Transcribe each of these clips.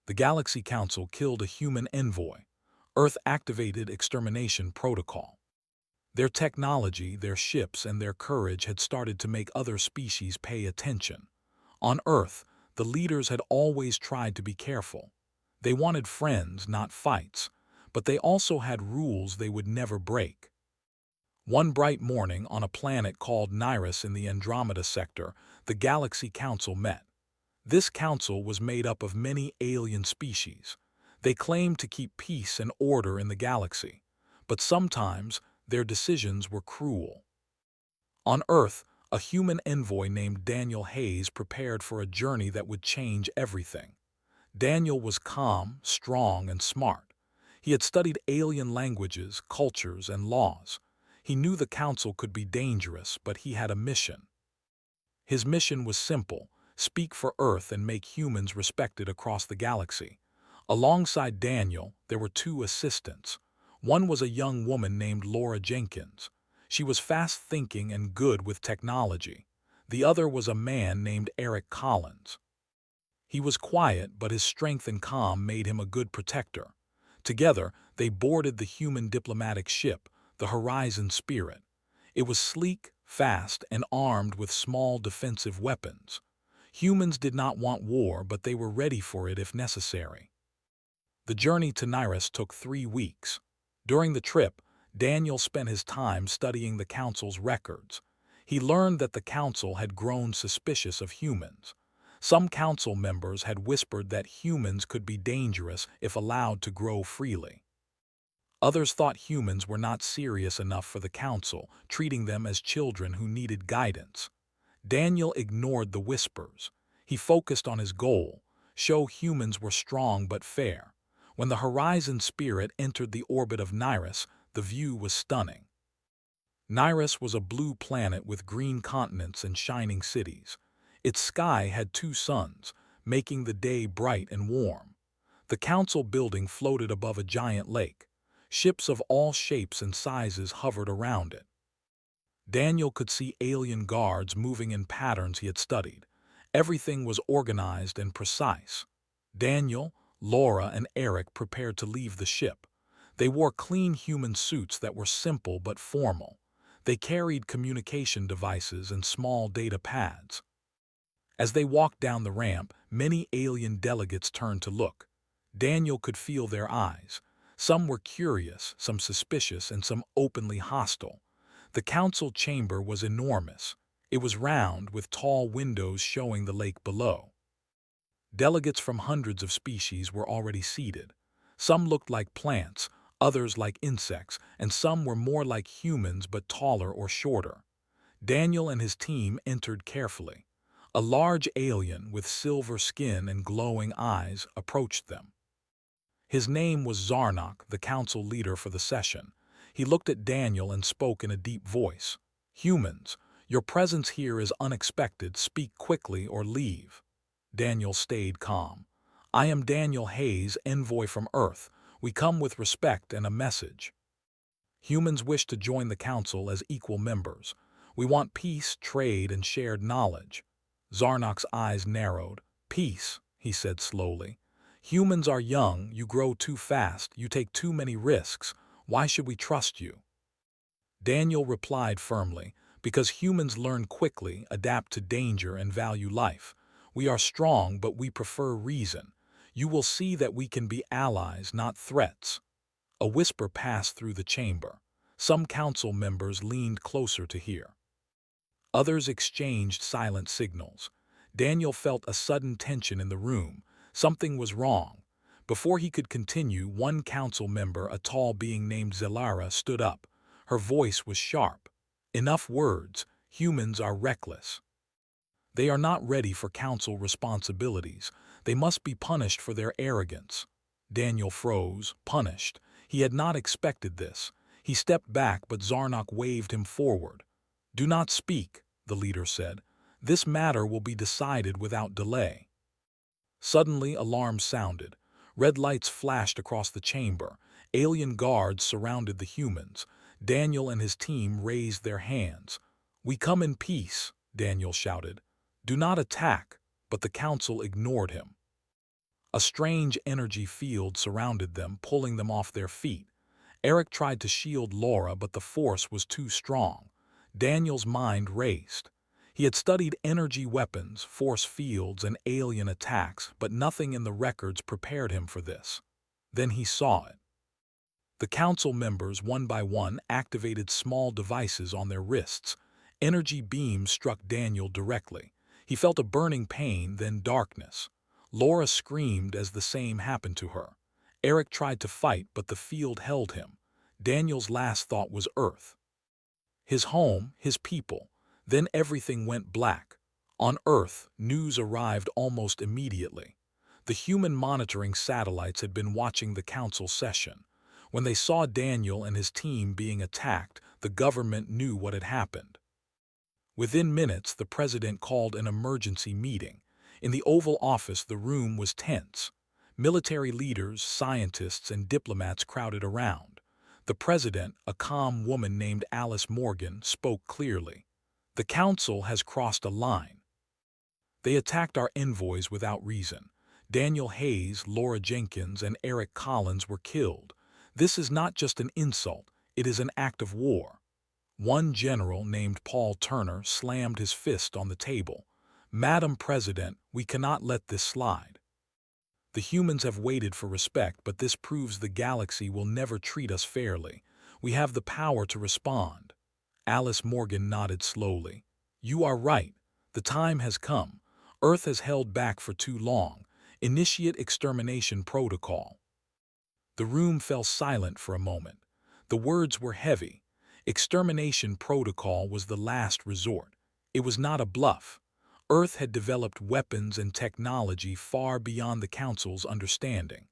The Galaxy Council killed a human envoy. Earth activated extermination protocol. Their technology, their ships, and their courage had started to make other species pay attention. On Earth, the leaders had always tried to be careful. They wanted friends, not fights, but they also had rules they would never break. One bright morning on a planet called Nyrus in the Andromeda sector, the Galaxy Council met. This council was made up of many alien species. They claimed to keep peace and order in the galaxy, but sometimes their decisions were cruel. On Earth, a human envoy named Daniel Hayes prepared for a journey that would change everything. Daniel was calm, strong, and smart. He had studied alien languages, cultures, and laws. He knew the council could be dangerous, but he had a mission. His mission was simple: speak for Earth and make humans respected across the galaxy. Alongside Daniel, there were two assistants. One was a young woman named Laura Jenkins. She was fast-thinking and good with technology. The other was a man named Eric Collins. He was quiet, but his strength and calm made him a good protector. Together, they boarded the human diplomatic ship, the Horizon Spirit. It was sleek, fast, and armed with small defensive weapons. Humans did not want war, but they were ready for it if necessary. The journey to Nyrus took 3 weeks. During the trip, Daniel spent his time studying the Council's records. He learned that the Council had grown suspicious of humans. Some Council members had whispered that humans could be dangerous if allowed to grow freely. Others thought humans were not serious enough for the Council, treating them as children who needed guidance. Daniel ignored the whispers. He focused on his goal: show humans were strong but fair. When the Horizon Spirit entered the orbit of Nyrus, the view was stunning. Nyrus was a blue planet with green continents and shining cities. Its sky had 2 suns, making the day bright and warm. The council building floated above a giant lake. Ships of all shapes and sizes hovered around it. Daniel could see alien guards moving in patterns he had studied. Everything was organized and precise. Daniel, Laura, and Eric prepared to leave the ship. They wore clean human suits that were simple but formal. They carried communication devices and small data pads. As they walked down the ramp, many alien delegates turned to look. Daniel could feel their eyes. Some were curious, some suspicious, and some openly hostile. The council chamber was enormous. It was round, with tall windows showing the lake below. Delegates from hundreds of species were already seated. Some looked like plants, others like insects, and some were more like humans but taller or shorter. Daniel and his team entered carefully. A large alien with silver skin and glowing eyes approached them. His name was Zarnok, the council leader for the session. He looked at Daniel and spoke in a deep voice. "Humans, your presence here is unexpected. Speak quickly or leave." Daniel stayed calm. "I am Daniel Hayes, envoy from Earth. We come with respect and a message. Humans wish to join the council as equal members. We want peace, trade, and shared knowledge." Zarnok's eyes narrowed. "Peace," he said slowly. "Humans are young, you grow too fast, you take too many risks. Why should we trust you?" Daniel replied firmly, "Because humans learn quickly, adapt to danger, and value life. We are strong, but we prefer reason. You will see that we can be allies, not threats." A whisper passed through the chamber. Some council members leaned closer to hear. Others exchanged silent signals. Daniel felt a sudden tension in the room. Something was wrong. Before he could continue, one council member, a tall being named Zelara, stood up. Her voice was sharp. "Enough words. Humans are reckless. They are not ready for council responsibilities. They must be punished for their arrogance." Daniel froze, punished. He had not expected this. He stepped back, but Zarnok waved him forward. "Do not speak," the leader said. "This matter will be decided without delay." Suddenly, alarms sounded. Red lights flashed across the chamber. Alien guards surrounded the humans. Daniel and his team raised their hands. "We come in peace," Daniel shouted. "Do not attack," but the council ignored him. A strange energy field surrounded them, pulling them off their feet. Eric tried to shield Laura, but the force was too strong. Daniel's mind raced. He had studied energy weapons, force fields, and alien attacks, but nothing in the records prepared him for this. Then he saw it. The council members, one by one, activated small devices on their wrists. Energy beams struck Daniel directly. He felt a burning pain, then darkness. Laura screamed as the same happened to her. Eric tried to fight, but the field held him. Daniel's last thought was Earth. His home, his people. Then everything went black. On Earth, news arrived almost immediately. The human monitoring satellites had been watching the council session. When they saw Daniel and his team being attacked, the government knew what had happened. Within minutes, the president called an emergency meeting. In the Oval Office, the room was tense. Military leaders, scientists, and diplomats crowded around. The president, a calm woman named Alice Morgan, spoke clearly. The council has crossed a line. They attacked our envoys without reason. Daniel Hayes, Laura Jenkins, and Eric Collins were killed. This is not just an insult, it is an act of war. One general named Paul Turner slammed his fist on the table. Madam President, we cannot let this slide. The humans have waited for respect, but this proves the galaxy will never treat us fairly. We have the power to respond. Alice Morgan nodded slowly. You are right. The time has come. Earth has held back for too long. Initiate extermination protocol. The room fell silent for a moment. The words were heavy. Extermination protocol was the last resort. It was not a bluff. Earth had developed weapons and technology far beyond the Council's understanding.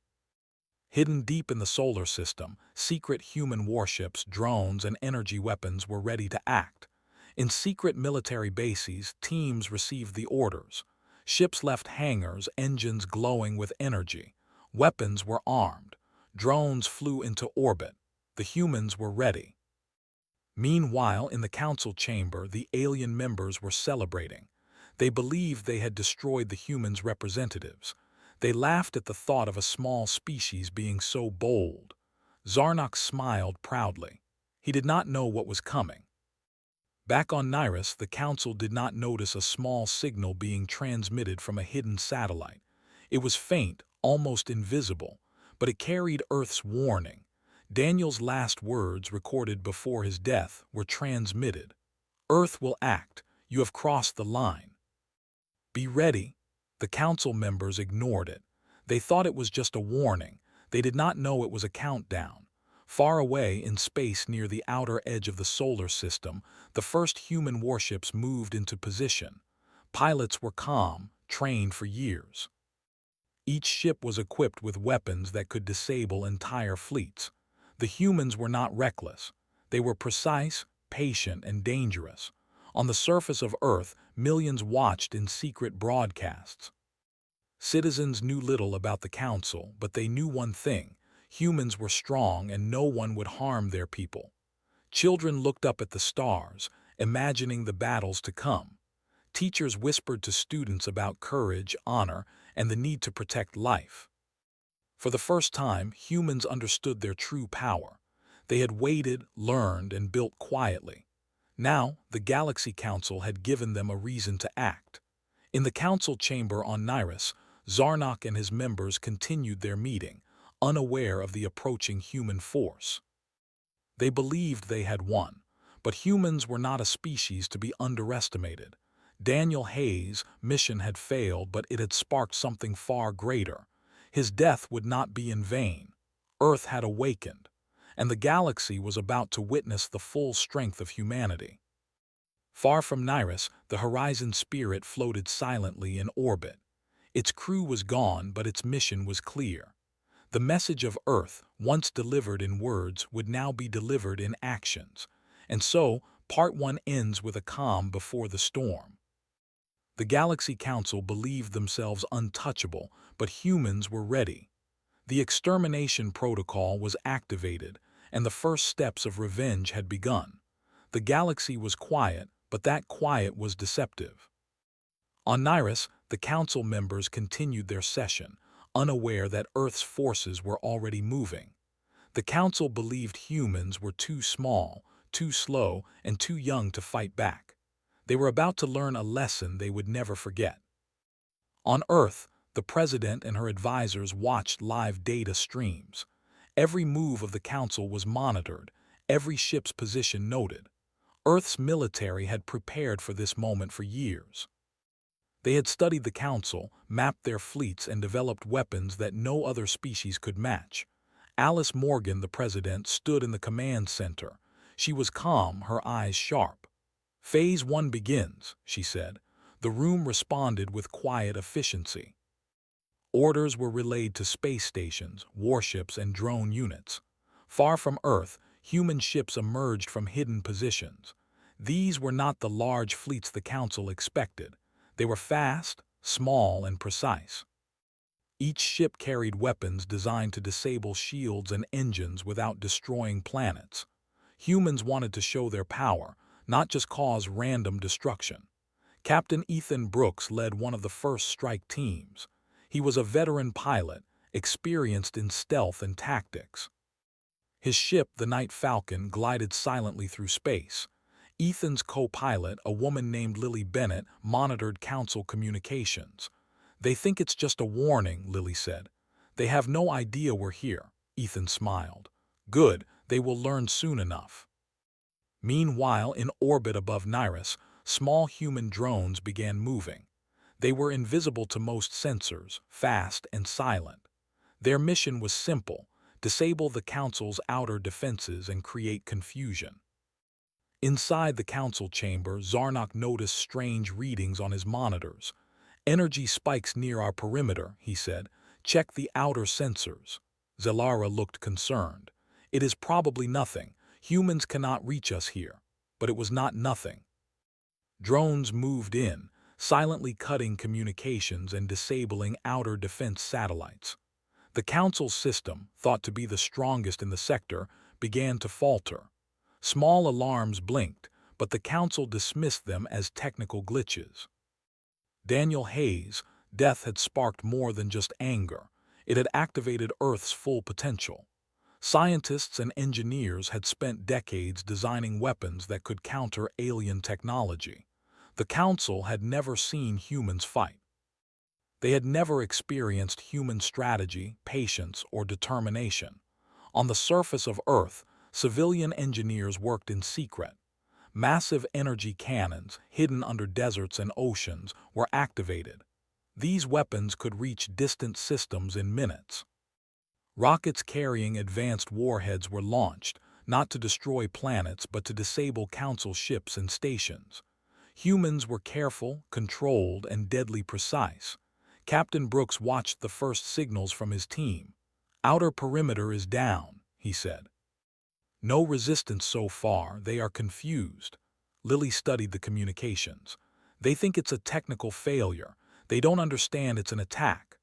Hidden deep in the solar system, secret human warships, drones, and energy weapons were ready to act. In secret military bases, teams received the orders. Ships left hangars, engines glowing with energy. Weapons were armed. Drones flew into orbit. The humans were ready. Meanwhile, in the council chamber, the alien members were celebrating. They believed they had destroyed the humans' representatives. They laughed at the thought of a small species being so bold. Zarnok smiled proudly. He did not know what was coming. Back on Nyrus, the council did not notice a small signal being transmitted from a hidden satellite. It was faint, almost invisible, but it carried Earth's warning. Daniel's last words, recorded before his death, were transmitted. Earth will act. You have crossed the line. Be ready. The council members ignored it. They thought it was just a warning. They did not know it was a countdown. Far away in space near the outer edge of the solar system, the first human warships moved into position. Pilots were calm, trained for years. Each ship was equipped with weapons that could disable entire fleets. The humans were not reckless. They were precise, patient, and dangerous. On the surface of Earth, millions watched in secret broadcasts. Citizens knew little about the Council, but they knew one thing: humans were strong and no one would harm their people. Children looked up at the stars, imagining the battles to come. Teachers whispered to students about courage, honor, and the need to protect life. For the first time, humans understood their true power. They had waited, learned, and built quietly. Now, the Galaxy Council had given them a reason to act. In the council chamber on Nyrus, Zarnok and his members continued their meeting, unaware of the approaching human force. They believed they had won, but humans were not a species to be underestimated. Daniel Hayes' mission had failed, but it had sparked something far greater. His death would not be in vain. Earth had awakened, and the galaxy was about to witness the full strength of humanity. Far from Nyrus, the Horizon Spirit floated silently in orbit. Its crew was gone, but its mission was clear. The message of Earth, once delivered in words, would now be delivered in actions. And so, Part 1 ends with a calm before the storm. The Galaxy Council believed themselves untouchable, but humans were ready. The extermination protocol was activated, and the first steps of revenge had begun. The galaxy was quiet, but that quiet was deceptive. On Nyrus, the council members continued their session, unaware that Earth's forces were already moving. The Council believed humans were too small, too slow, and too young to fight back. They were about to learn a lesson they would never forget. On Earth, the President and her advisors watched live data streams. Every move of the Council was monitored, every ship's position noted. Earth's military had prepared for this moment for years. They had studied the Council, mapped their fleets, and developed weapons that no other species could match. Alice Morgan, the President, stood in the command center. She was calm, her eyes sharp. "Phase 1 begins," she said. The room responded with quiet efficiency. Orders were relayed to space stations, warships, and drone units. Far from Earth, human ships emerged from hidden positions. These were not the large fleets the Council expected. They were fast, small, and precise. Each ship carried weapons designed to disable shields and engines without destroying planets. Humans wanted to show their power, not just cause random destruction. Captain Ethan Brooks led one of the first strike teams. He was a veteran pilot, experienced in stealth and tactics. His ship, the Night Falcon, glided silently through space. Ethan's co-pilot, a woman named Lily Bennett, monitored Council communications. "They think it's just a warning," Lily said. "They have no idea we're here." Ethan smiled. "Good, they will learn soon enough." Meanwhile, in orbit above Nyrus, small human drones began moving. They were invisible to most sensors, fast and silent. Their mission was simple: disable the Council's outer defenses and create confusion. Inside the Council chamber, Zarnok noticed strange readings on his monitors. "Energy spikes near our perimeter," he said. "Check the outer sensors." Zelara looked concerned. "It is probably nothing. Humans cannot reach us here." But it was not nothing. Drones moved in, silently cutting communications and disabling outer defense satellites. The Council system, thought to be the strongest in the sector, began to falter. Small alarms blinked, but the Council dismissed them as technical glitches. Daniel Hayes' death had sparked more than just anger. It had activated Earth's full potential. Scientists and engineers had spent decades designing weapons that could counter alien technology. The Council had never seen humans fight. They had never experienced human strategy, patience, or determination. On the surface of Earth, civilian engineers worked in secret. Massive energy cannons, hidden under deserts and oceans, were activated. These weapons could reach distant systems in minutes. Rockets carrying advanced warheads were launched, not to destroy planets but to disable Council ships and stations. Humans were careful, controlled, and deadly precise. Captain Brooks watched the first signals from his team. "Outer perimeter is down," he said. "No resistance so far, they are confused." Lily studied the communications. "They think it's a technical failure. They don't understand it's an attack."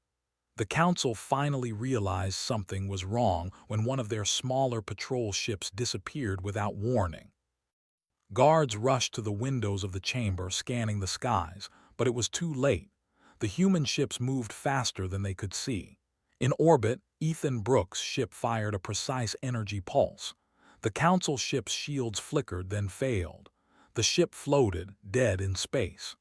The Council finally realized something was wrong when one of their smaller patrol ships disappeared without warning. Guards rushed to the windows of the chamber, scanning the skies, but it was too late. The human ships moved faster than they could see. In orbit, Ethan Brooks' ship fired a precise energy pulse. The Council ship's shields flickered, then failed. The ship floated, dead in space.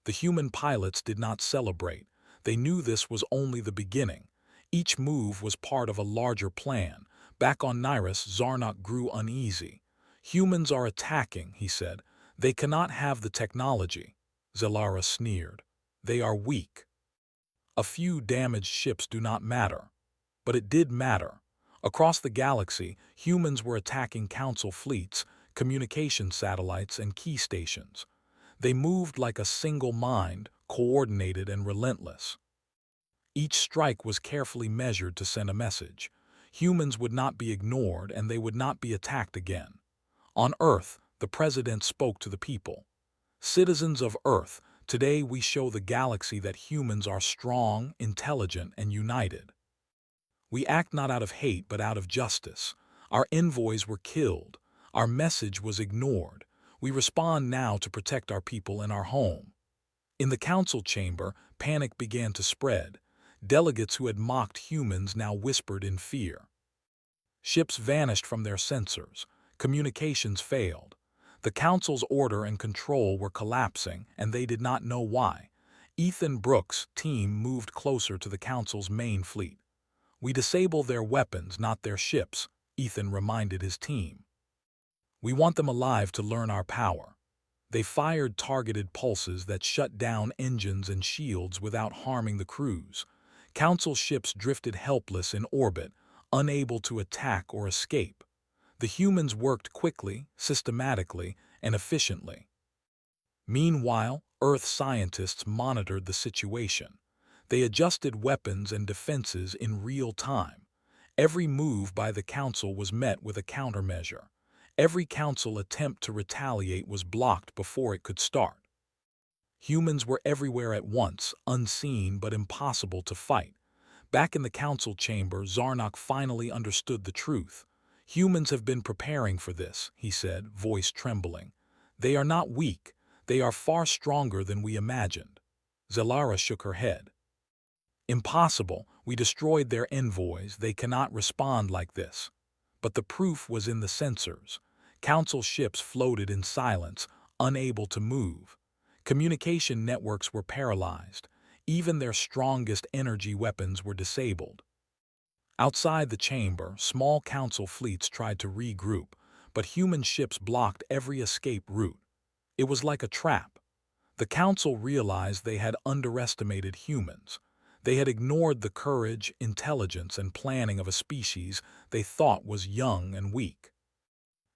The human pilots did not celebrate. They knew this was only the beginning. Each move was part of a larger plan. Back on Nyrus, Zarnok grew uneasy. "Humans are attacking," he said. "They cannot have the technology." Zelara sneered. "They are weak." A few damaged ships do not matter. But it did matter. Across the galaxy, humans were attacking Council fleets, communication satellites, and key stations. They moved like a single mind, coordinated and relentless. Each strike was carefully measured to send a message. Humans would not be ignored, and they would not be attacked again. On Earth, the President spoke to the people. "Citizens of Earth, today we show the galaxy that humans are strong, intelligent, and united. We act not out of hate but out of justice. Our envoys were killed. Our message was ignored. We respond now to protect our people and our home." In the Council chamber, panic began to spread. Delegates who had mocked humans now whispered in fear. Ships vanished from their sensors. Communications failed. The Council's order and control were collapsing, and they did not know why. Ethan Brooks' team moved closer to the Council's main fleet. "We disable their weapons, not their ships," Ethan reminded his team. "We want them alive to learn our power." They fired targeted pulses that shut down engines and shields without harming the crews. Council ships drifted helpless in orbit, unable to attack or escape. The humans worked quickly, systematically, and efficiently. Meanwhile, Earth scientists monitored the situation. They adjusted weapons and defenses in real time. Every move by the Council was met with a countermeasure. Every Council attempt to retaliate was blocked before it could start. Humans were everywhere at once, unseen but impossible to fight. Back in the Council chamber, Zarnok finally understood the truth. "Humans have been preparing for this," he said, voice trembling. "They are not weak. They are far stronger than we imagined." Zalara shook her head. "Impossible. We destroyed their envoys. They cannot respond like this." But the proof was in the sensors. Council ships floated in silence, unable to move. Communication networks were paralyzed. Even their strongest energy weapons were disabled. Outside the chamber, small Council fleets tried to regroup, but human ships blocked every escape route. It was like a trap. The Council realized they had underestimated humans. They had ignored the courage, intelligence, and planning of a species they thought was young and weak.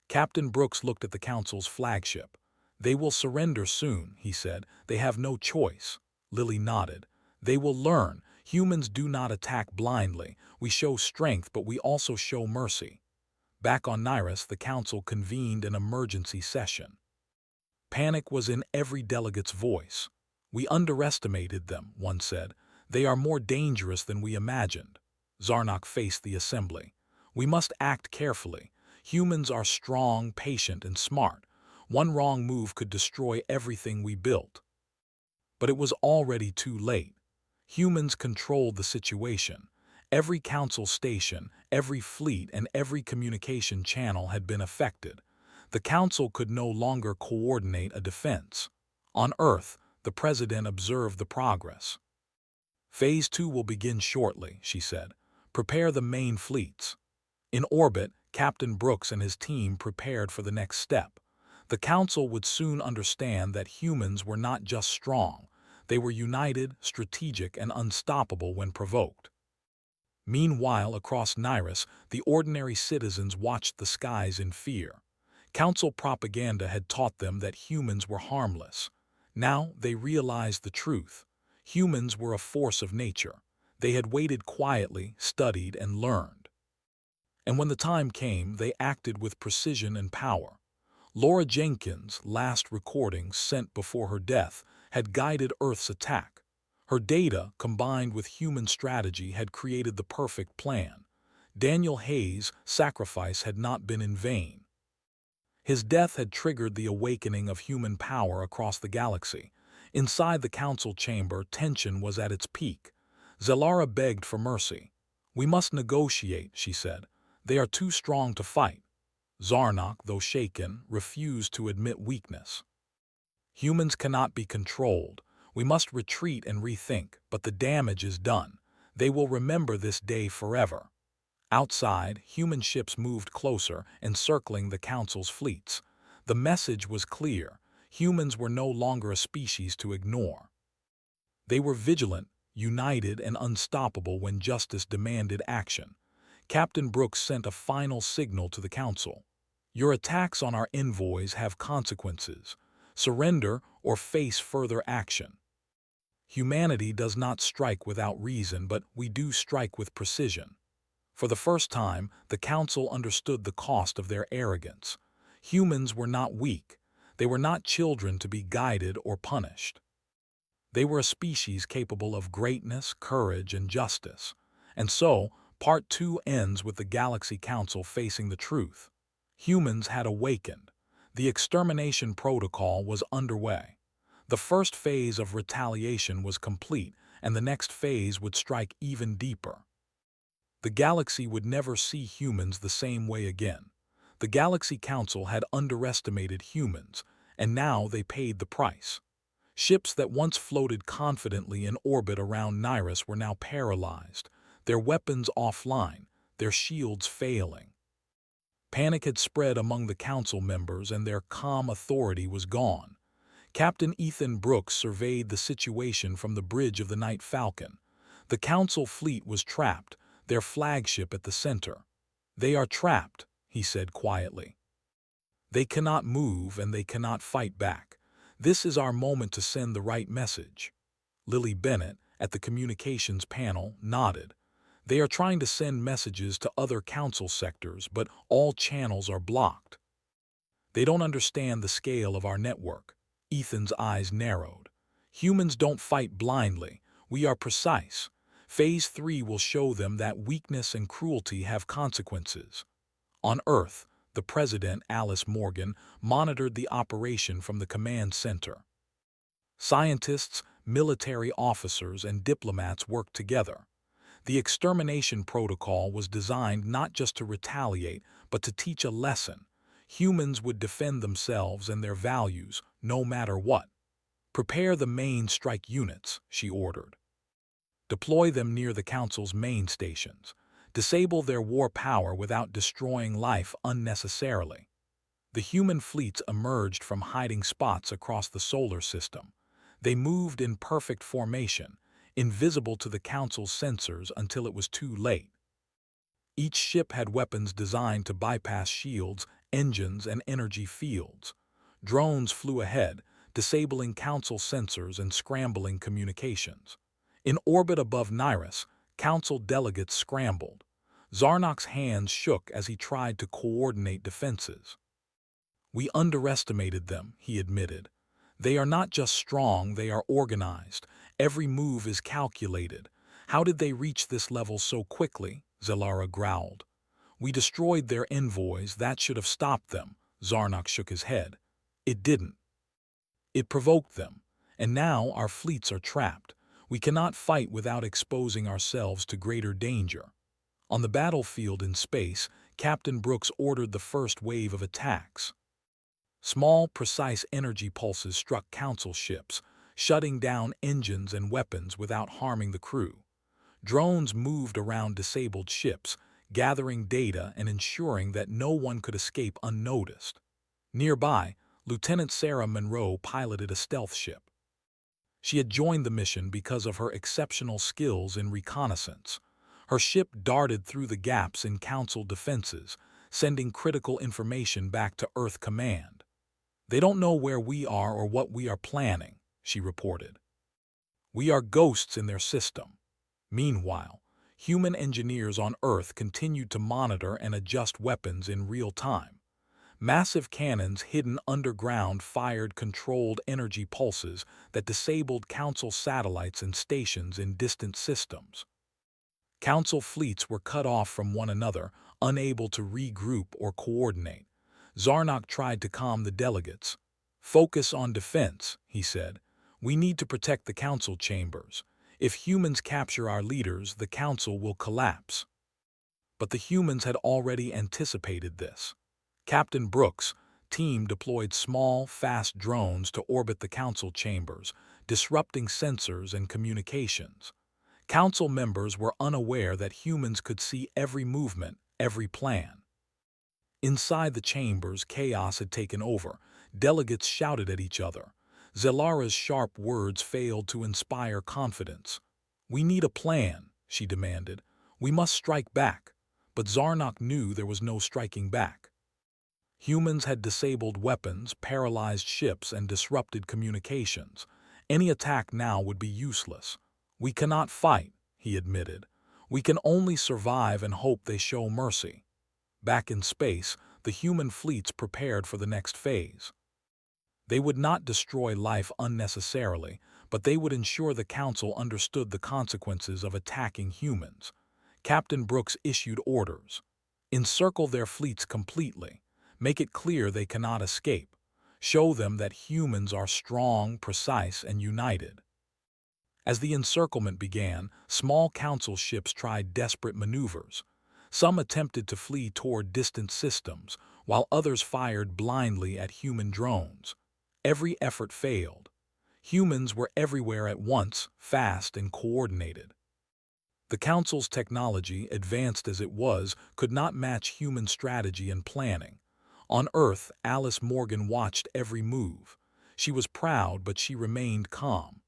Captain Brooks looked at the Council's flagship. "They will surrender soon," he said. "They have no choice." Lily nodded. "They will learn. Humans do not attack blindly. We show strength, but we also show mercy." Back on Nyrus, the Council convened an emergency session. Panic was in every delegate's voice. "We underestimated them," one said. "They are more dangerous than we imagined." Zarnok faced the assembly. "We must act carefully. Humans are strong, patient, and smart. One wrong move could destroy everything we built." But it was already too late. Humans controlled the situation. Every Council station, every fleet, and every communication channel had been affected. The Council could no longer coordinate a defense. On Earth, the President observed the progress. "Phase 2 will begin shortly," she said. "Prepare the main fleets." In orbit, Captain Brooks and his team prepared for the next step. The Council would soon understand that humans were not just strong. They were united, strategic, and unstoppable when provoked. Meanwhile, across Nyrus, the ordinary citizens watched the skies in fear. Council propaganda had taught them that humans were harmless. Now they realized the truth. Humans were a force of nature. They had waited quietly, studied, and learned. And when the time came, they acted with precision and power. Laura Jenkins' last recordings sent before her death had guided Earth's attack. Her data, combined with human strategy, had created the perfect plan. Daniel Hayes' sacrifice had not been in vain. His death had triggered the awakening of human power across the galaxy. Inside the Council chamber, tension was at its peak. Zalara begged for mercy. "We must negotiate," she said. "They are too strong to fight." Zarnok, though shaken, refused to admit weakness. "Humans cannot be controlled. We must retreat and rethink, but the damage is done. They will remember this day forever." Outside, human ships moved closer, encircling the Council's fleets. The message was clear. Humans were no longer a species to ignore. They were vigilant, united, and unstoppable when justice demanded action. Captain Brooks sent a final signal to the Council. "Your attacks on our envoys have consequences. Surrender or face further action." Humanity does not strike without reason, but we do strike with precision. For the first time, the Council understood the cost of their arrogance. Humans were not weak. They were not children to be guided or punished. They were a species capable of greatness, courage, and justice. And so, Part 2 ends with the Galaxy Council facing the truth. Humans had awakened. The extermination protocol was underway. The first phase of retaliation was complete, and the next phase would strike even deeper. The galaxy would never see humans the same way again. The Galaxy Council had underestimated humans, and now they paid the price. Ships that once floated confidently in orbit around Nyrus were now paralyzed, their weapons offline, their shields failing. Panic had spread among the council members and their calm authority was gone. Captain Ethan Brooks surveyed the situation from the bridge of the Night Falcon. The council fleet was trapped, their flagship at the center. "They are trapped," he said quietly. "They cannot move and they cannot fight back. This is our moment to send the right message." Lily Bennett, at the communications panel, nodded. "They are trying to send messages to other council sectors, but all channels are blocked. They don't understand the scale of our network." Ethan's eyes narrowed. "Humans don't fight blindly. We are precise. Phase 3 will show them that weakness and cruelty have consequences." On Earth, the President, Alice Morgan, monitored the operation from the command center. Scientists, military officers, and diplomats worked together. The extermination protocol was designed not just to retaliate, but to teach a lesson. Humans would defend themselves and their values, no matter what. "Prepare the main strike units," she ordered. "Deploy them near the Council's main stations. Disable their war power without destroying life unnecessarily." The human fleets emerged from hiding spots across the solar system. They moved in perfect formation, invisible to the Council's sensors until it was too late. Each ship had weapons designed to bypass shields, engines, and energy fields. Drones flew ahead, disabling Council sensors and scrambling communications. In orbit above Nyrus, Council delegates scrambled. Zarnok's hands shook as he tried to coordinate defenses. "We underestimated them," he admitted. "They are not just strong, they are organized. Every move is calculated. How did they reach this level so quickly?" Zelara growled. "We destroyed their envoys, that should have stopped them." Zarnok shook his head. "It didn't. It provoked them. And now our fleets are trapped. We cannot fight without exposing ourselves to greater danger." On the battlefield in space, Captain Brooks ordered the first wave of attacks. Small, precise energy pulses struck Council ships, shutting down engines and weapons without harming the crew. Drones moved around disabled ships, gathering data and ensuring that no one could escape unnoticed. Nearby, Lieutenant Sarah Monroe piloted a stealth ship. She had joined the mission because of her exceptional skills in reconnaissance. Her ship darted through the gaps in Council defenses, sending critical information back to Earth Command. "They don't know where we are or what we are planning," she reported. "We are ghosts in their system." Meanwhile, human engineers on Earth continued to monitor and adjust weapons in real time. Massive cannons hidden underground fired controlled energy pulses that disabled Council satellites and stations in distant systems. Council fleets were cut off from one another, unable to regroup or coordinate. Zarnok tried to calm the delegates. "Focus on defense," he said. "We need to protect the Council chambers. If humans capture our leaders, the Council will collapse." But the humans had already anticipated this. Captain Brooks' team deployed small, fast drones to orbit the Council chambers, disrupting sensors and communications. Council members were unaware that humans could see every movement, every plan. Inside the chambers, chaos had taken over. Delegates shouted at each other. Zelara's sharp words failed to inspire confidence. "We need a plan," she demanded. "We must strike back." But Zarnok knew there was no striking back. Humans had disabled weapons, paralyzed ships, and disrupted communications. Any attack now would be useless. "We cannot fight," he admitted. "We can only survive and hope they show mercy." Back in space, the human fleets prepared for the next phase. They would not destroy life unnecessarily, but they would ensure the Council understood the consequences of attacking humans. Captain Brooks issued orders. "Encircle their fleets completely. Make it clear they cannot escape. Show them that humans are strong, precise, and united." As the encirclement began, small council ships tried desperate maneuvers. Some attempted to flee toward distant systems, while others fired blindly at human drones. Every effort failed. Humans were everywhere at once, fast and coordinated. The Council's technology, advanced as it was, could not match human strategy and planning. On Earth, Alice Morgan watched every move. She was proud, but she remained calm.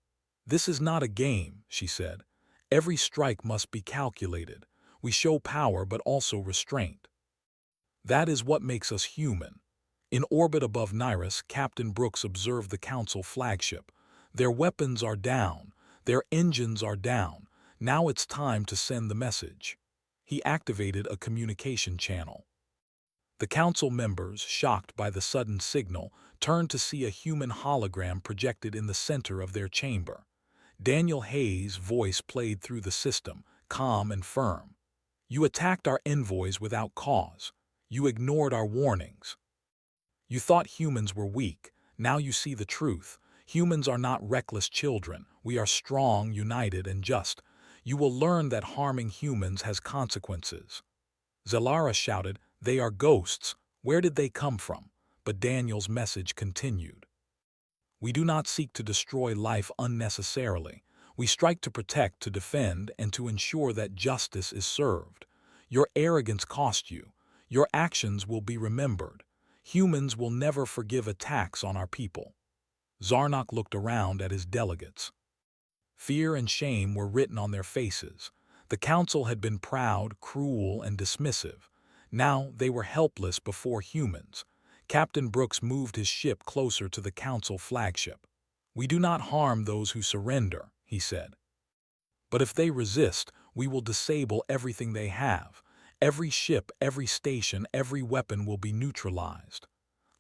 "This is not a game," she said. "Every strike must be calculated. We show power but also restraint. That is what makes us human." In orbit above Nyrus, Captain Brooks observed the Council flagship. "Their weapons are down. Their engines are down. Now it's time to send the message." He activated a communication channel. The Council members, shocked by the sudden signal, turned to see a human hologram projected in the center of their chamber. Daniel Hayes' voice played through the system, calm and firm. "You attacked our envoys without cause. You ignored our warnings. You thought humans were weak. Now you see the truth. Humans are not reckless children. We are strong, united, and just. You will learn that harming humans has consequences." Zelara shouted, "They are ghosts. Where did they come from?" But Daniel's message continued. "We do not seek to destroy life unnecessarily. We strike to protect, to defend, and to ensure that justice is served. Your arrogance cost you. Your actions will be remembered. Humans will never forgive attacks on our people." Zarnok looked around at his delegates. Fear and shame were written on their faces. The Council had been proud, cruel, and dismissive. Now they were helpless before humans. Captain Brooks moved his ship closer to the Council flagship. "We do not harm those who surrender," he said. "But if they resist, we will disable everything they have. Every ship, every station, every weapon will be neutralized."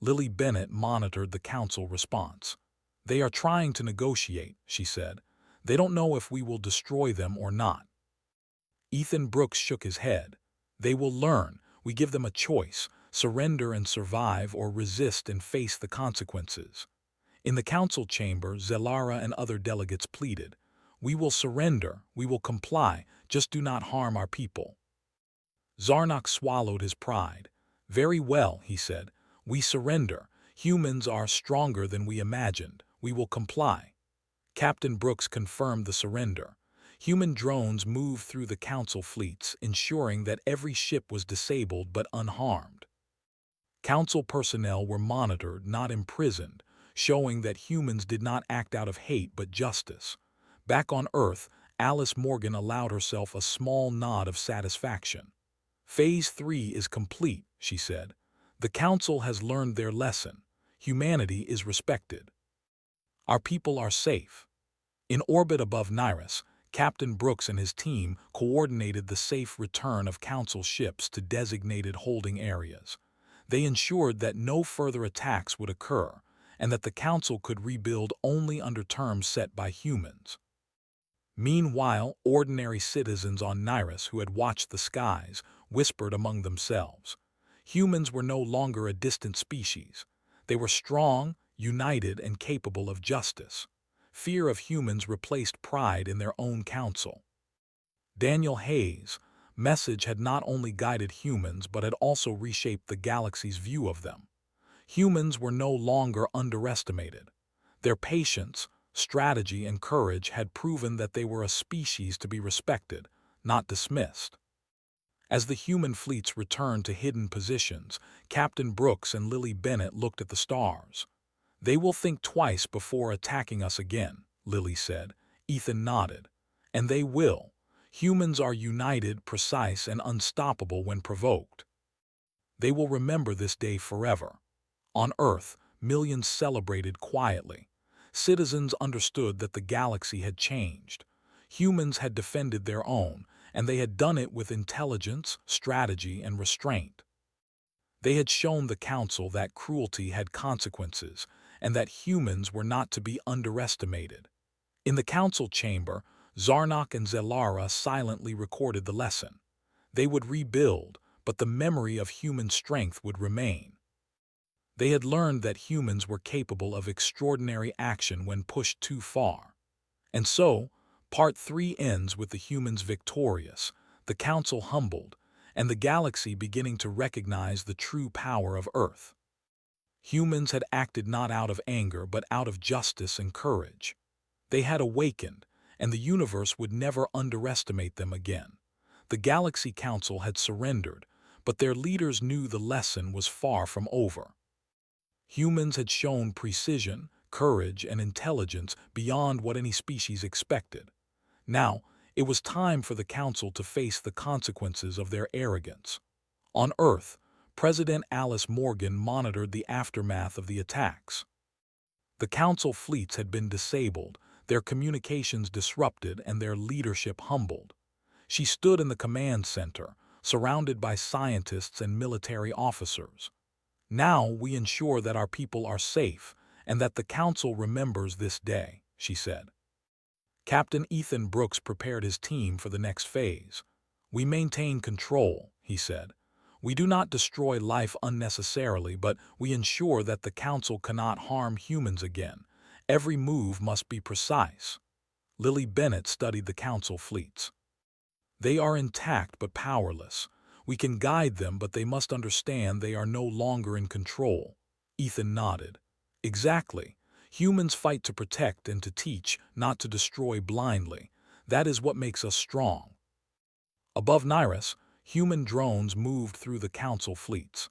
Lily Bennett monitored the Council response. "They are trying to negotiate," she said. "They don't know if we will destroy them or not." Ethan Brooks shook his head. "They will learn. We give them a choice: surrender and survive, or resist and face the consequences." In the Council chamber, Zelara and other delegates pleaded, "We will surrender, we will comply, just do not harm our people." Zarnok swallowed his pride. "Very well," he said. "We surrender. Humans are stronger than we imagined. We will comply." Captain Brooks confirmed the surrender. Human drones moved through the Council fleets, ensuring that every ship was disabled but unharmed. Council personnel were monitored, not imprisoned, showing that humans did not act out of hate but justice. Back on Earth, Alice Morgan allowed herself a small nod of satisfaction. "Phase 3 is complete," she said. "The Council has learned their lesson. Humanity is respected. Our people are safe." In orbit above Nyrus, Captain Brooks and his team coordinated the safe return of Council ships to designated holding areas. They ensured that no further attacks would occur, and that the Council could rebuild only under terms set by humans. Meanwhile, ordinary citizens on Nyrus who had watched the skies whispered among themselves. Humans were no longer a distant species. They were strong, united, and capable of justice. Fear of humans replaced pride in their own council. Daniel Hayes' message had not only guided humans but had also reshaped the galaxy's view of them. Humans were no longer underestimated. Their patience, strategy, and courage had proven that they were a species to be respected, not dismissed. As the human fleets returned to hidden positions, Captain Brooks and Lily Bennett looked at the stars. "They will think twice before attacking us again," Lily said. Ethan nodded. "And they will. Humans are united, precise, and unstoppable when provoked. They will remember this day forever." On Earth, millions celebrated quietly. Citizens understood that the galaxy had changed. Humans had defended their own, and they had done it with intelligence, strategy, and restraint. They had shown the Council that cruelty had consequences, and that humans were not to be underestimated. In the Council chamber, Zarnok and Zelara silently recorded the lesson. They would rebuild, but the memory of human strength would remain. They had learned that humans were capable of extraordinary action when pushed too far. And so, Part 3 ends with the humans victorious, the Council humbled, and the galaxy beginning to recognize the true power of Earth. Humans had acted not out of anger but out of justice and courage. They had awakened, and the universe would never underestimate them again. The Galaxy Council had surrendered, but their leaders knew the lesson was far from over. Humans had shown precision, courage, and intelligence beyond what any species expected. Now, it was time for the Council to face the consequences of their arrogance. On Earth, President Alice Morgan monitored the aftermath of the attacks. The Council fleets had been disabled, their communications disrupted, and their leadership humbled. She stood in the command center, surrounded by scientists and military officers. "Now we ensure that our people are safe and that the Council remembers this day," she said. Captain Ethan Brooks prepared his team for the next phase. "We maintain control," he said. "We do not destroy life unnecessarily, but we ensure that the Council cannot harm humans again. Every move must be precise." Lily Bennett studied the Council fleets. "They are intact but powerless. We can guide them, but they must understand they are no longer in control." Ethan nodded. "Exactly. Humans fight to protect and to teach, not to destroy blindly. That is what makes us strong." Above Nyrus, human drones moved through the Council fleets.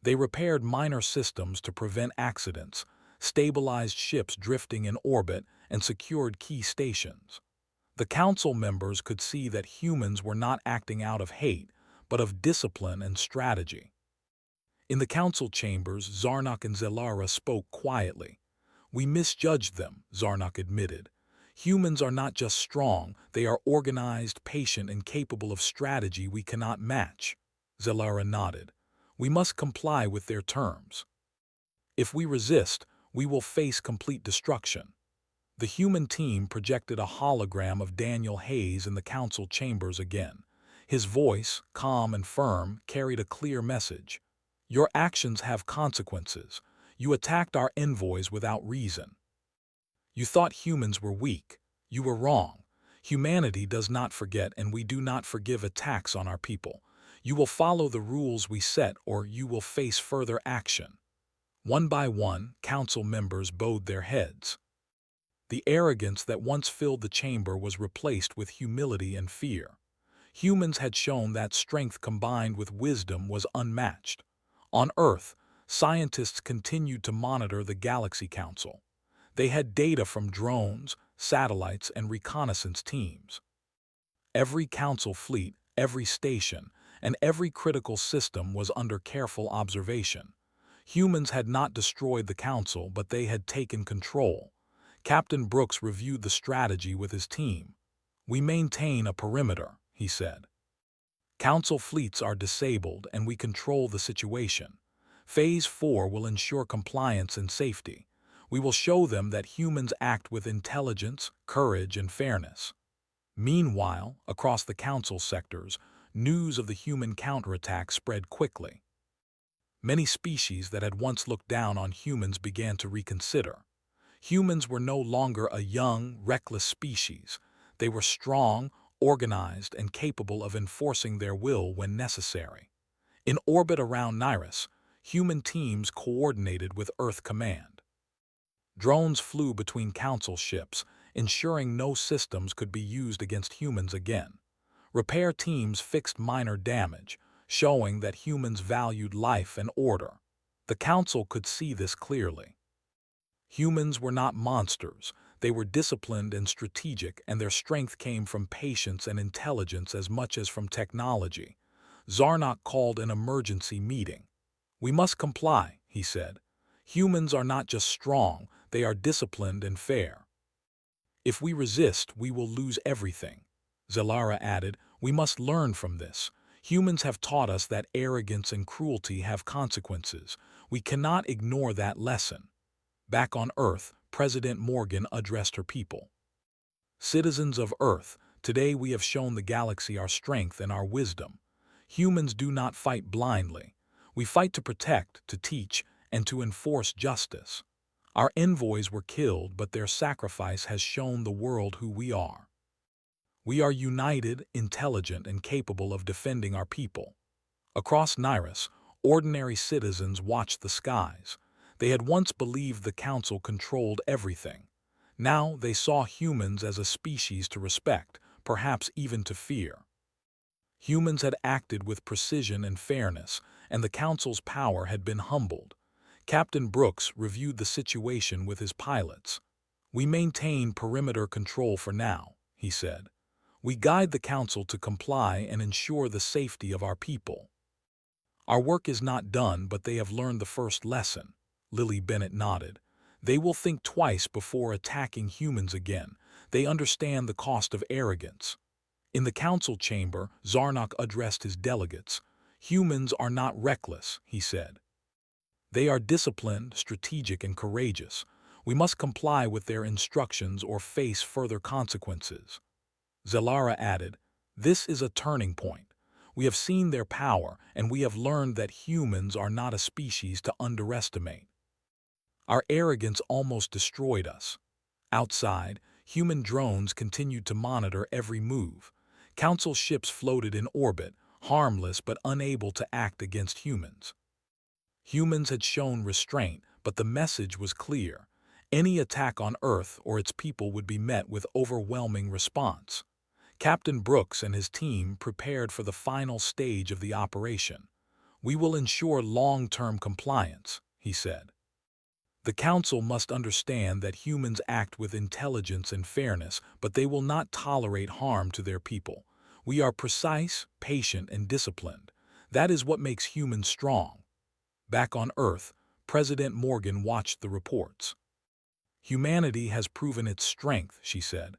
They repaired minor systems to prevent accidents, stabilized ships drifting in orbit, and secured key stations. The Council members could see that humans were not acting out of hate, but of discipline and strategy. In the Council chambers, Zarnok and Zelara spoke quietly. "We misjudged them," Zarnok admitted. "Humans are not just strong, they are organized, patient, and capable of strategy we cannot match." Zelara nodded. "We must comply with their terms. If we resist, we will face complete destruction." The human team projected a hologram of Daniel Hayes in the Council chambers again. His voice, calm and firm, carried a clear message. "Your actions have consequences. You attacked our envoys without reason. You thought humans were weak. You were wrong. Humanity does not forget, and we do not forgive attacks on our people. You will follow the rules we set, or you will face further action." One by one, Council members bowed their heads. The arrogance that once filled the chamber was replaced with humility and fear. Humans had shown that strength combined with wisdom was unmatched. On Earth, scientists continued to monitor the Galaxy Council. They had data from drones, satellites, and reconnaissance teams. Every Council fleet, every station, and every critical system was under careful observation. Humans had not destroyed the Council, but they had taken control. Captain Brooks reviewed the strategy with his team. "We maintain a perimeter," he said. "Council fleets are disabled, and we control the situation. Phase 4 will ensure compliance and safety. We will show them that humans act with intelligence, courage, and fairness." Meanwhile, across the Council sectors, news of the human counterattack spread quickly. Many species that had once looked down on humans began to reconsider. Humans were no longer a young, reckless species. They were strong, organized, and capable of enforcing their will when necessary. In orbit around Nyrus, human teams coordinated with Earth Command. Drones flew between Council ships, ensuring no systems could be used against humans again. Repair teams fixed minor damage, showing that humans valued life and order. The Council could see this clearly. Humans were not monsters. They were disciplined and strategic, and their strength came from patience and intelligence as much as from technology. Zarnok called an emergency meeting. "We must comply," he said. "Humans are not just strong, they are disciplined and fair. If we resist, we will lose everything." Zelara added, "We must learn from this. Humans have taught us that arrogance and cruelty have consequences. We cannot ignore that lesson." Back on Earth, President Morgan addressed her people. "Citizens of Earth, today we have shown the galaxy our strength and our wisdom. Humans do not fight blindly. We fight to protect, to teach, and to enforce justice. Our envoys were killed, but their sacrifice has shown the world who we are. We are united, intelligent, and capable of defending our people. Across Nyrus, ordinary citizens watched the skies. They had once believed the Council controlled everything. Now they saw humans as a species to respect, perhaps even to fear. Humans had acted with precision and fairness, and the Council's power had been humbled. Captain Brooks reviewed the situation with his pilots. "We maintain perimeter control for now," he said. "We guide the Council to comply and ensure the safety of our people." "Our work is not done, but they have learned the first lesson," Lily Bennett nodded. "They will think twice before attacking humans again. They understand the cost of arrogance." In the council chamber, Zarnok addressed his delegates. "Humans are not reckless," he said. "They are disciplined, strategic, and courageous. We must comply with their instructions or face further consequences." Zelara added, "This is a turning point. We have seen their power, and we have learned that humans are not a species to underestimate. Our arrogance almost destroyed us." Outside, human drones continued to monitor every move. Council ships floated in orbit, harmless but unable to act against humans. Humans had shown restraint, but the message was clear. Any attack on Earth or its people would be met with overwhelming response. Captain Brooks and his team prepared for the final stage of the operation. "We will ensure long-term compliance," he said. "The Council must understand that humans act with intelligence and fairness, but they will not tolerate harm to their people. We are precise, patient, and disciplined. That is what makes humans strong." Back on Earth, President Morgan watched the reports. "Humanity has proven its strength," she said.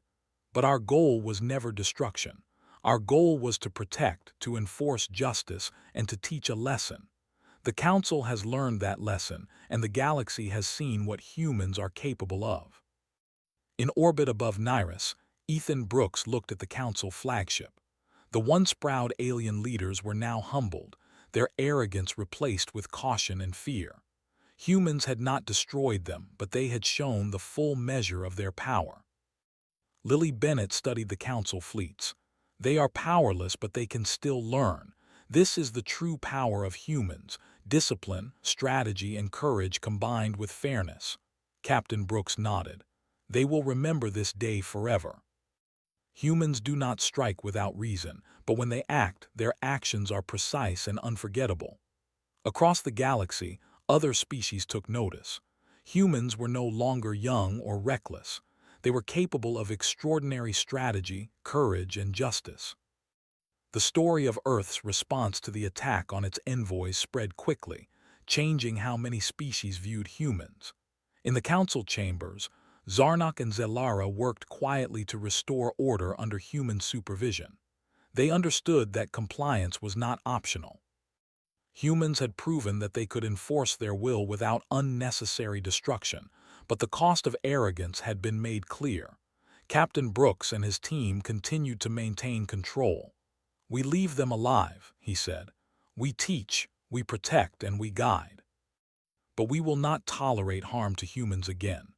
"But our goal was never destruction. Our goal was to protect, to enforce justice, and to teach a lesson. The Council has learned that lesson, and the galaxy has seen what humans are capable of." In orbit above Nyrus, Ethan Brooks looked at the Council flagship. The once proud alien leaders were now humbled, their arrogance replaced with caution and fear. Humans had not destroyed them, but they had shown the full measure of their power. Lily Bennett studied the Council fleets. "They are powerless, but they can still learn. This is the true power of humans: discipline, strategy, and courage combined with fairness." Captain Brooks nodded. "They will remember this day forever." Humans do not strike without reason, but when they act, their actions are precise and unforgettable. Across the galaxy, other species took notice. Humans were no longer young or reckless. They were capable of extraordinary strategy, courage, and justice. The story of Earth's response to the attack on its envoys spread quickly, changing how many species viewed humans. In the council chambers, Zarnok and Zelara worked quietly to restore order under human supervision. They understood that compliance was not optional. Humans had proven that they could enforce their will without unnecessary destruction, but the cost of arrogance had been made clear. Captain Brooks and his team continued to maintain control. "We leave them alive," he said. "We teach, we protect, and we guide. But we will not tolerate harm to humans again."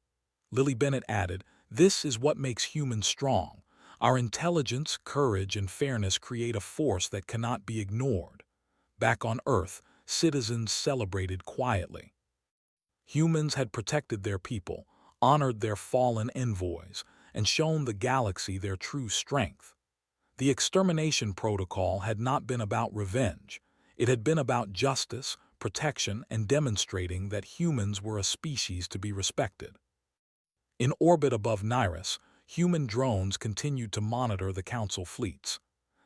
Lily Bennett added, "This is what makes humans strong. Our intelligence, courage, and fairness create a force that cannot be ignored." Back on Earth, citizens celebrated quietly. Humans had protected their people, honored their fallen envoys, and shown the galaxy their true strength. The extermination protocol had not been about revenge. It had been about justice, protection, and demonstrating that humans were a species to be respected. In orbit above Nyrus, human drones continued to monitor the Council fleets.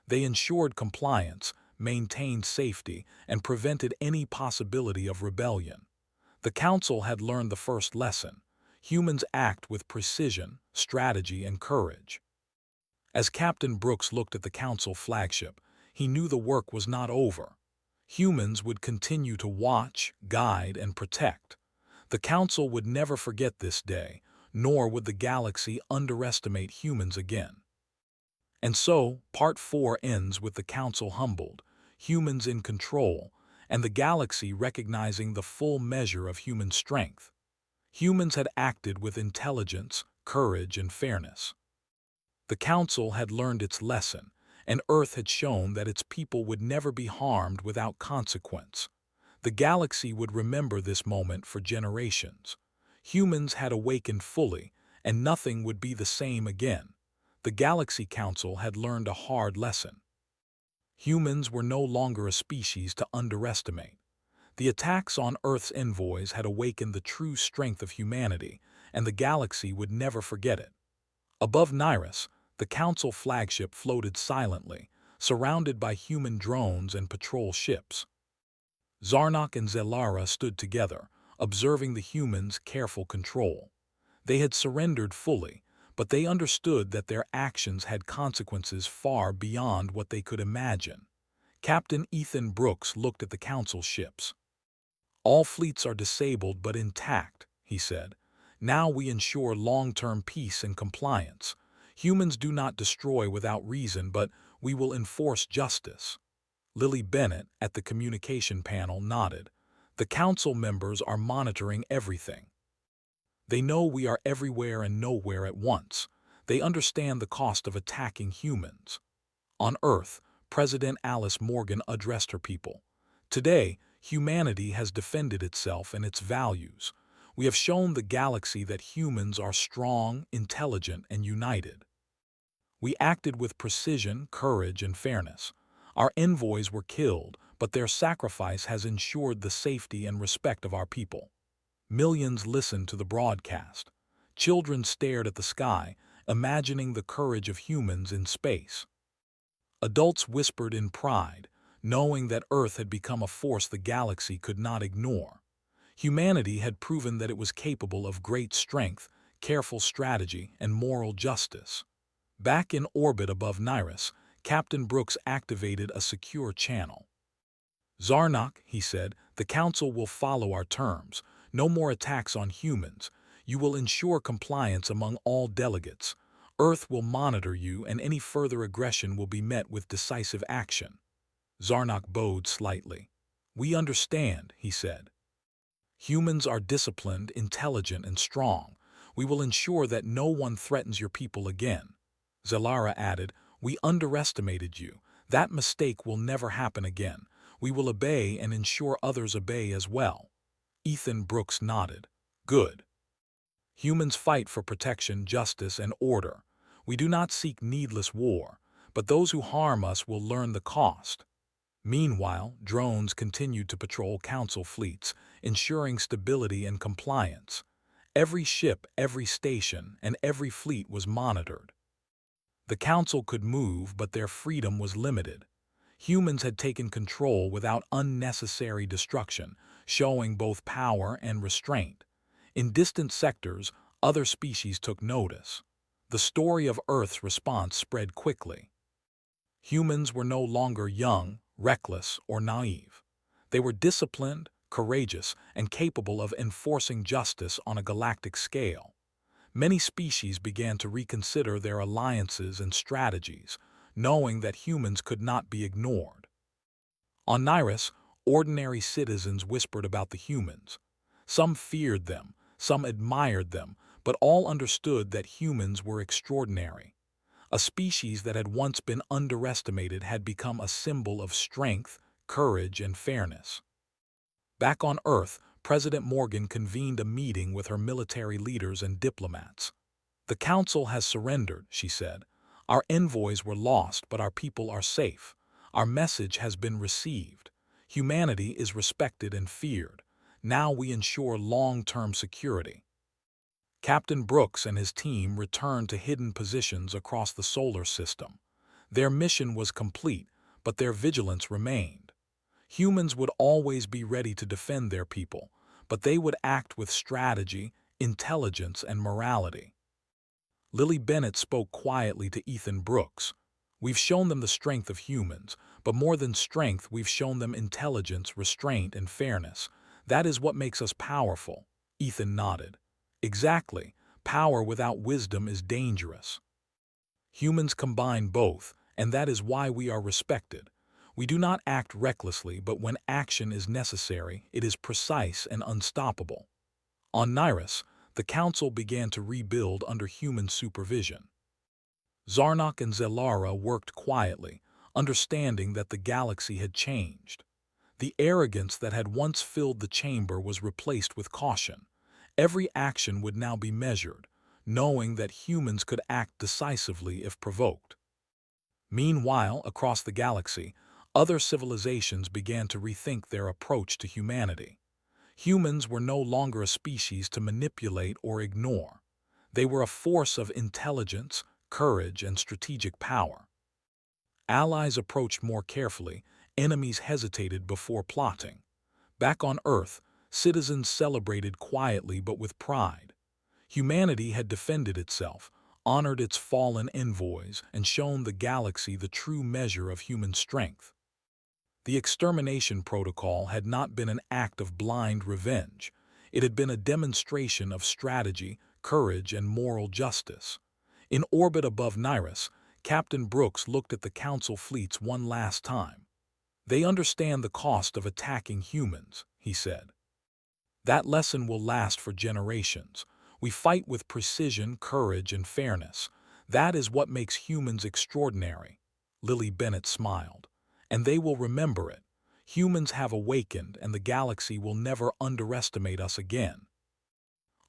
They ensured compliance, maintained safety, and prevented any possibility of rebellion. The Council had learned the first lesson: humans act with precision, strategy, and courage. As Captain Brooks looked at the Council flagship, he knew the work was not over. Humans would continue to watch, guide, and protect. The Council would never forget this day, nor would the galaxy underestimate humans again. And so, Part 4 ends with the Council humbled, humans in control, and the galaxy recognizing the full measure of human strength. Humans had acted with intelligence, courage, and fairness. The Council had learned its lesson, and Earth had shown that its people would never be harmed without consequence. The galaxy would remember this moment for generations. Humans had awakened fully, and nothing would be the same again. The Galaxy Council had learned a hard lesson. Humans were no longer a species to underestimate. The attacks on Earth's envoys had awakened the true strength of humanity, and the galaxy would never forget it. Above Nyrus, the Council flagship floated silently, surrounded by human drones and patrol ships. Zarnok and Zelara stood together, observing the humans' careful control. They had surrendered fully, but they understood that their actions had consequences far beyond what they could imagine. Captain Ethan Brooks looked at the Council ships. "All fleets are disabled but intact," he said. "Now we ensure long-term peace and compliance. Humans do not destroy without reason, but we will enforce justice." Lily Bennett, at the communication panel, nodded. "The Council members are monitoring everything. They know we are everywhere and nowhere at once. They understand the cost of attacking humans." On Earth, President Alice Morgan addressed her people. "Today, humanity has defended itself and its values. We have shown the galaxy that humans are strong, intelligent, and united. We acted with precision, courage, and fairness. Our envoys were killed, but their sacrifice has ensured the safety and respect of our people." Millions listened to the broadcast. Children stared at the sky, imagining the courage of humans in space. Adults whispered in pride, knowing that Earth had become a force the galaxy could not ignore. Humanity had proven that it was capable of great strength, careful strategy, and moral justice. Back in orbit above Nyrus, Captain Brooks activated a secure channel. "Zarnok," he said, "the Council will follow our terms. No more attacks on humans. You will ensure compliance among all delegates. Earth will monitor you, and any further aggression will be met with decisive action." Zarnok bowed slightly. "We understand," he said. "Humans are disciplined, intelligent, and strong. We will ensure that no one threatens your people again." Zelara added, "We underestimated you. That mistake will never happen again. We will obey and ensure others obey as well." Ethan Brooks nodded. "Good. Humans fight for protection, justice, and order. We do not seek needless war, but those who harm us will learn the cost." Meanwhile, drones continued to patrol Council fleets, ensuring stability and compliance. Every ship, every station, and every fleet was monitored. The Council could move, but their freedom was limited. Humans had taken control without unnecessary destruction, showing both power and restraint. In distant sectors, other species took notice. The story of Earth's response spread quickly. Humans were no longer young, reckless, or naive. They were disciplined, courageous, and capable of enforcing justice on a galactic scale. Many species began to reconsider their alliances and strategies, knowing that humans could not be ignored. On Nyrus, ordinary citizens whispered about the humans. Some feared them, some admired them, but all understood that humans were extraordinary. A species that had once been underestimated had become a symbol of strength, courage, and fairness. Back on Earth, President Morgan convened a meeting with her military leaders and diplomats. "The Council has surrendered," she said. "Our envoys were lost, but our people are safe. Our message has been received. Humanity is respected and feared. Now we ensure long-term security." Captain Brooks and his team returned to hidden positions across the solar system. Their mission was complete, but their vigilance remained. Humans would always be ready to defend their people, but they would act with strategy, intelligence, and morality. Lily Bennett spoke quietly to Ethan Brooks. "We've shown them the strength of humans, but more than strength, we've shown them intelligence, restraint, and fairness. That is what makes us powerful." Ethan nodded. "Exactly. Power without wisdom is dangerous. Humans combine both, and that is why we are respected. We do not act recklessly, but when action is necessary, it is precise and unstoppable." On Nyrus, the Council began to rebuild under human supervision. Zarnok and Zelara worked quietly, understanding that the galaxy had changed. The arrogance that had once filled the chamber was replaced with caution. Every action would now be measured, knowing that humans could act decisively if provoked. Meanwhile, across the galaxy, other civilizations began to rethink their approach to humanity. Humans were no longer a species to manipulate or ignore. They were a force of intelligence, courage, and strategic power. Allies approached more carefully, enemies hesitated before plotting. Back on Earth, citizens celebrated quietly but with pride. Humanity had defended itself, honored its fallen envoys, and shown the galaxy the true measure of human strength. The extermination protocol had not been an act of blind revenge. It had been a demonstration of strategy, courage, and moral justice. In orbit above Nyrus, Captain Brooks looked at the Council fleets one last time. "They understand the cost of attacking humans," he said. "That lesson will last for generations. We fight with precision, courage, and fairness. That is what makes humans extraordinary." Lily Bennett smiled. "And they will remember it. Humans have awakened, and the galaxy will never underestimate us again."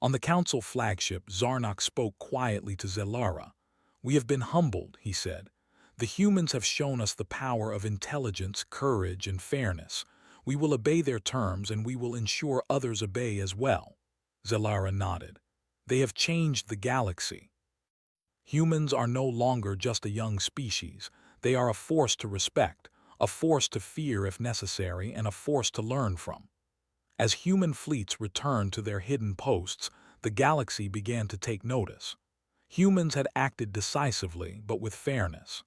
On the Council flagship, Zarnok spoke quietly to Zelara. "We have been humbled," he said. "The humans have shown us the power of intelligence, courage, and fairness. We will obey their terms, and we will ensure others obey as well." Zelara nodded. "They have changed the galaxy. Humans are no longer just a young species. They are a force to respect, a force to fear if necessary, and a force to learn from." As human fleets returned to their hidden posts, the galaxy began to take notice. Humans had acted decisively, but with fairness.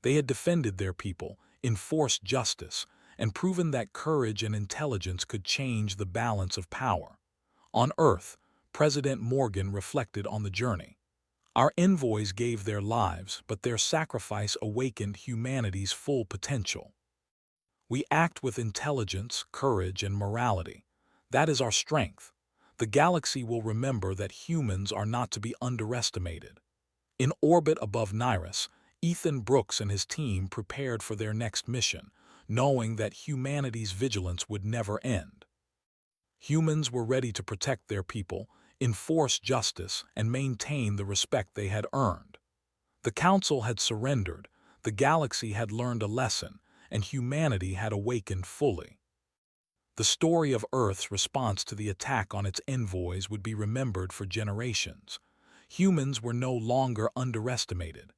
They had defended their people, enforced justice, and proven that courage and intelligence could change the balance of power. On Earth, President Morgan reflected on the journey. "Our envoys gave their lives, but their sacrifice awakened humanity's full potential. We act with intelligence, courage, and morality. That is our strength. The galaxy will remember that humans are not to be underestimated." In orbit above Nyrus, Ethan Brooks and his team prepared for their next mission, knowing that humanity's vigilance would never end. Humans were ready to protect their people, enforce justice, and maintain the respect they had earned. The Council had surrendered, the galaxy had learned a lesson, and humanity had awakened fully. The story of Earth's response to the attack on its envoys would be remembered for generations. Humans were no longer underestimated.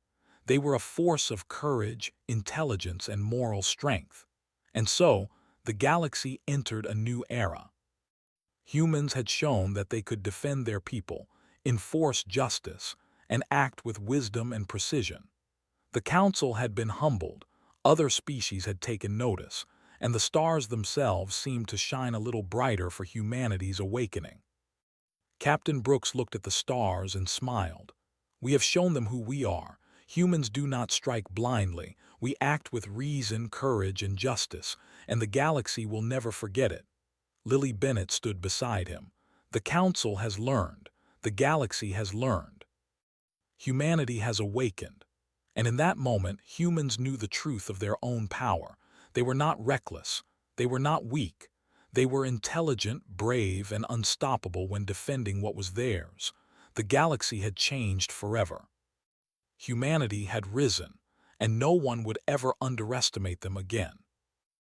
They were a force of courage, intelligence, and moral strength. And so, the galaxy entered a new era. Humans had shown that they could defend their people, enforce justice, and act with wisdom and precision. The Council had been humbled, other species had taken notice, and the stars themselves seemed to shine a little brighter for humanity's awakening. Captain Brooks looked at the stars and smiled. "We have shown them who we are. Humans do not strike blindly. We act with reason, courage, and justice, and the galaxy will never forget it." Lily Bennett stood beside him. "The Council has learned. The galaxy has learned. Humanity has awakened." And in that moment, humans knew the truth of their own power. They were not reckless. They were not weak. They were intelligent, brave, and unstoppable when defending what was theirs. The galaxy had changed forever. Humanity had risen, and no one would ever underestimate them again.